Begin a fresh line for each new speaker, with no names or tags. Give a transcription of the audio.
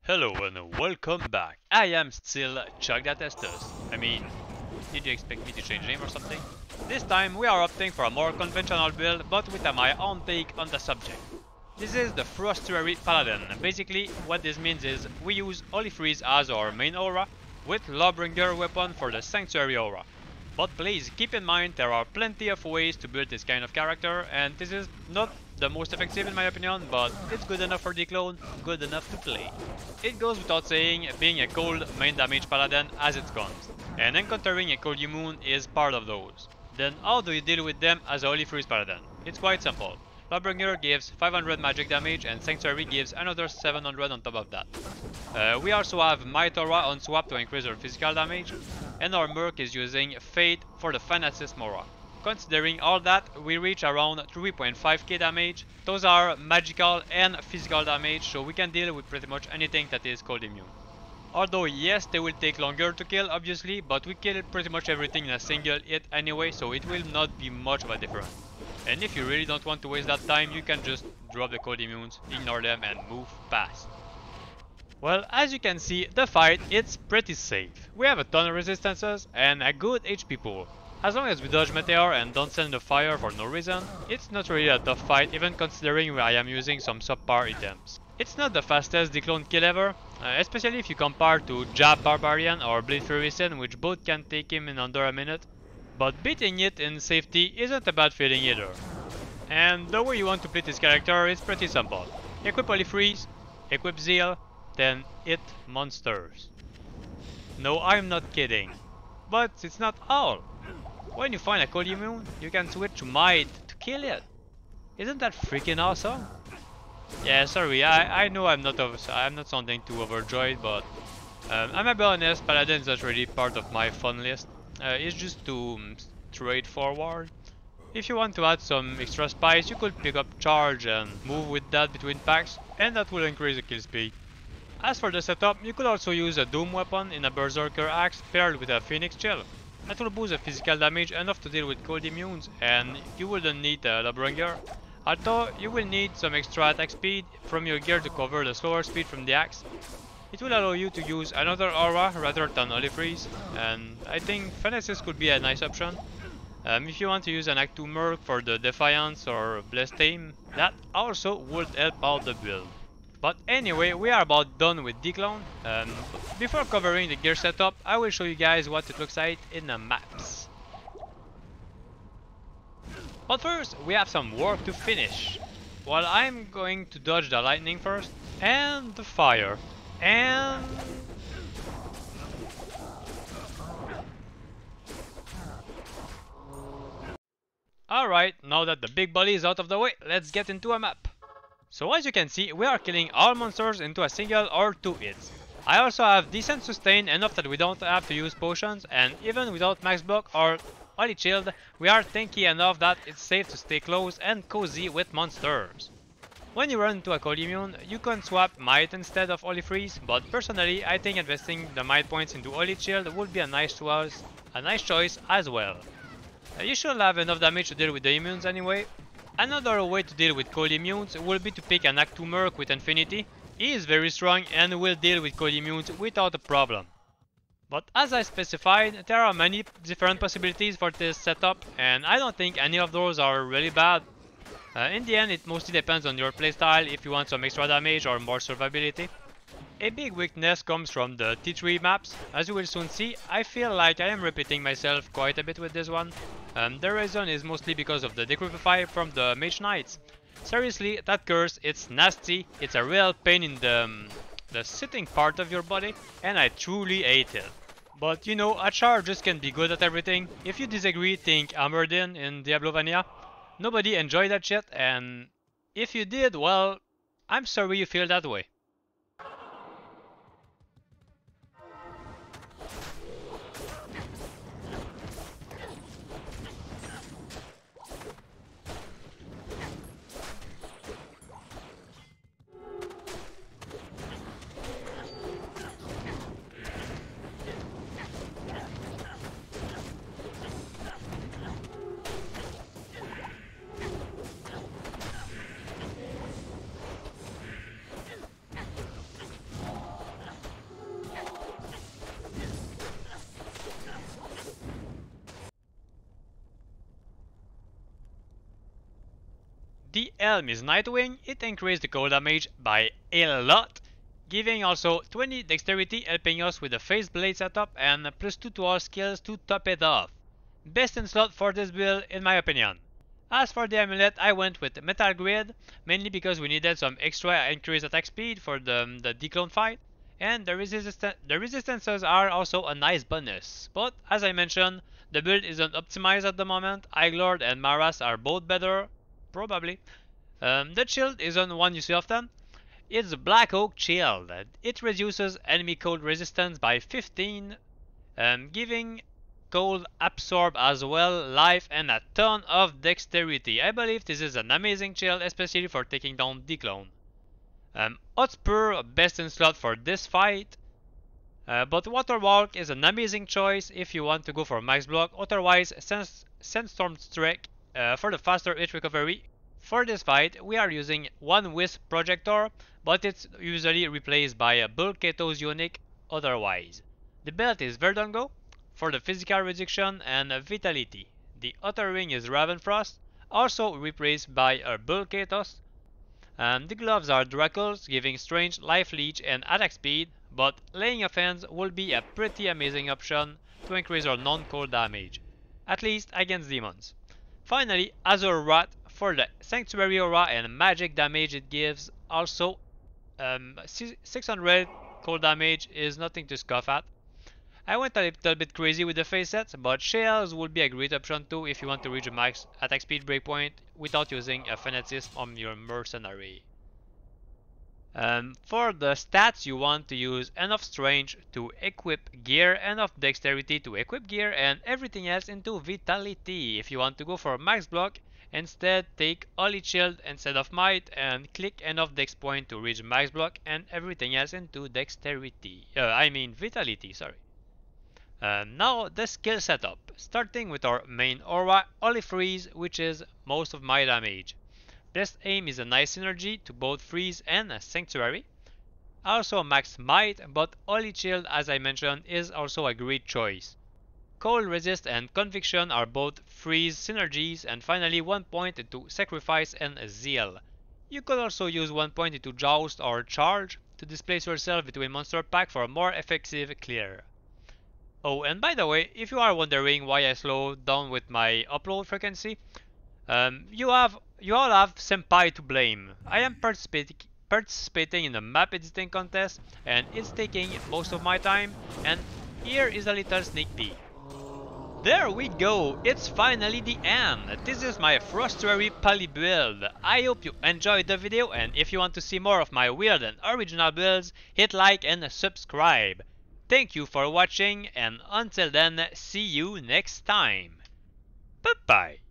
Hello and welcome back. I am still ChugThatEstus. I mean, did you expect me to change name or something? This time we are opting for a more conventional build, but with my own take on the subject. This is the Frostuary Paladin. Basically, what this means is we use Holy Freeze as our main aura, with Lawbringer weapon for the Sanctuary aura. But please keep in mind there are plenty of ways to build this kind of character, and this is not the most effective in my opinion, but it's good enough for Dclone, good enough to play. It goes without saying, being a cold main damage paladin as it comes, and encountering a cold immune is part of those. Then how do you deal with them as a Holy Freeze paladin? It's quite simple. Lawbringer gives 500 magic damage and Sanctuary gives another 700 on top of that. We also have Might Aura on swap to increase our physical damage, and our Merc is using Fate for the Fanatism aura. Considering all that, we reach around 3.5k damage. Those are magical and physical damage, so we can deal with pretty much anything that is cold immune. Although yes, they will take longer to kill obviously, but we kill pretty much everything in a single hit anyway, so it will not be much of a difference. And if you really don't want to waste that time, you can just drop the cold immunes, ignore them and move past. Well, as you can see, the fight it's pretty safe. We have a ton of resistances and a good HP pool. As long as we dodge Meteor and don't send the fire for no reason, it's not really a tough fight even considering I am using some subpar items. It's not the fastest Dclone kill ever, especially if you compare to Jab Barbarian or Blade Fury Sin, which both can take him in under a minute. But beating it in safety isn't a bad feeling either. And the way you want to play this character is pretty simple. Equip Holy Freeze, equip Zeal, then hit monsters. No, I'm not kidding. But it's not all. When you find a cold immune, you can switch to Might to kill it. Isn't that freaking awesome? Yeah, sorry, I know I'm not sounding too overjoyed, but I'm a be honest, Paladin is not really part of my fun list. It's just too straightforward. If you want to add some extra spice, you could pick up Charge and move with that between packs, and that will increase the kill speed. As for the setup, you could also use a Doom weapon in a Berserker axe paired with a Phoenix Chill. That will boost the physical damage enough to deal with cold immunes, and you wouldn't need a Lawbringer. Although you will need some extra attack speed from your gear to cover the slower speed from the axe. It will allow you to use another aura rather than Holy Freeze, and I think Fanasis could be a nice option. If you want to use an Act 2 Merc for the Defiance or Blessed Aim, that also would help out the build. But anyway, we are about done with Dclone. Before covering the gear setup, I will show you guys what it looks like in the maps. But first, we have some work to finish. Well, I'm going to dodge the lightning first, and the fire, and... Alright, now that the big bully is out of the way, let's get into a map. So as you can see, we are killing all monsters into a single or two hits. I also have decent sustain, enough that we don't have to use potions, and even without max block or Holy Shield, we are tanky enough that it's safe to stay close and cozy with monsters. When you run into a cold immune, you can swap Might instead of Holy Freeze, but personally I think investing the Might points into Holy Shield would be a nice choice as well. You should have enough damage to deal with the immunes anyway. Another way to deal with cold immunes will be to pick an Act 2 Merc with Infinity. He is very strong and will deal with cold immunes without a problem. But as I specified, there are many different possibilities for this setup, and I don't think any of those are really bad. In the end, it mostly depends on your playstyle if you want some extra damage or more survivability. A big weakness comes from the T3 maps. As you will soon see, I feel like I am repeating myself quite a bit with this one. The reason is mostly because of the Decrepify from the Mage Knights. Seriously, that curse, it's nasty, it's a real pain in the sitting part of your body, and I truly hate it. But you know, a charge just can be good at everything. If you disagree, think Hammered in Diablo Vanilla. Nobody enjoyed that shit, and if you did, well, I'm sorry you feel that way. the helm is Nightwing, it increased the cold damage by a lot, giving also 20 dexterity, helping us with the face blade setup and +2 to our skills to top it off. Best in slot for this build in my opinion. As for the amulet, I went with Metal Grid, mainly because we needed some extra increased attack speed for the Dclone fight, and the resistances are also a nice bonus. But as I mentioned, the build isn't optimized at the moment. Lord and Maras are both better, probably. The shield isn't one you see often. It's Black Oak Shield. It reduces enemy cold resistance by 15, giving cold absorb as well, life, and a ton of dexterity. I believe this is an amazing shield, especially for taking down Dclone. Hotspur, best in slot for this fight, but Waterwalk is an amazing choice if you want to go for max block. Otherwise, Sandstorm Strike for the faster hit recovery. For this fight, we are using one Wisp Projector, but it's usually replaced by a Bulkatos Unique otherwise. The belt is Verdungo for the physical reduction and vitality. The outer ring is Ravenfrost, also replaced by a Bulkatos. The gloves are Dracos, giving strange life leech and attack speed, but laying of hands will be a pretty amazing option to increase our non-cold damage, at least against demons. Finally, azurwrath for the sanctuary aura and magic damage it gives. Also, 600 cold damage is nothing to scoff at. I went a little bit crazy with the face sets, but shells would be a great option too if you want to reach a max attack speed breakpoint without using a fanatism on your mercenary. For the stats, you want to use enough strength to equip gear, enough dexterity to equip gear, and everything else into vitality. If you want to go for max block, instead take Holy Shield instead of Might and click enough dex point to reach max block and everything else into dexterity. Vitality, sorry. Now the skill setup, starting with our main aura, Holy Freeze, which is most of my damage. Blessed Aim is a nice synergy to both Freeze and Sanctuary. Also max Might, but Holy Shield, as I mentioned, is also a great choice. Cold Resist and Conviction are both Freeze synergies, and finally 1 point into Sacrifice and Zeal. You could also use 1 point into Joust or Charge to displace yourself between monster pack for a more effective clear. Oh, and by the way, if you are wondering why I slowed down with my upload frequency, you all have Senpai to blame. I am participating in the map editing contest, and it's taking most of my time, and here is a little sneak peek. There we go, it's finally the end. This is my Frostuary Paladin build. I hope you enjoyed the video, and if you want to see more of my weird and original builds, hit like and subscribe. Thank you for watching, and until then, see you next time. Bye bye.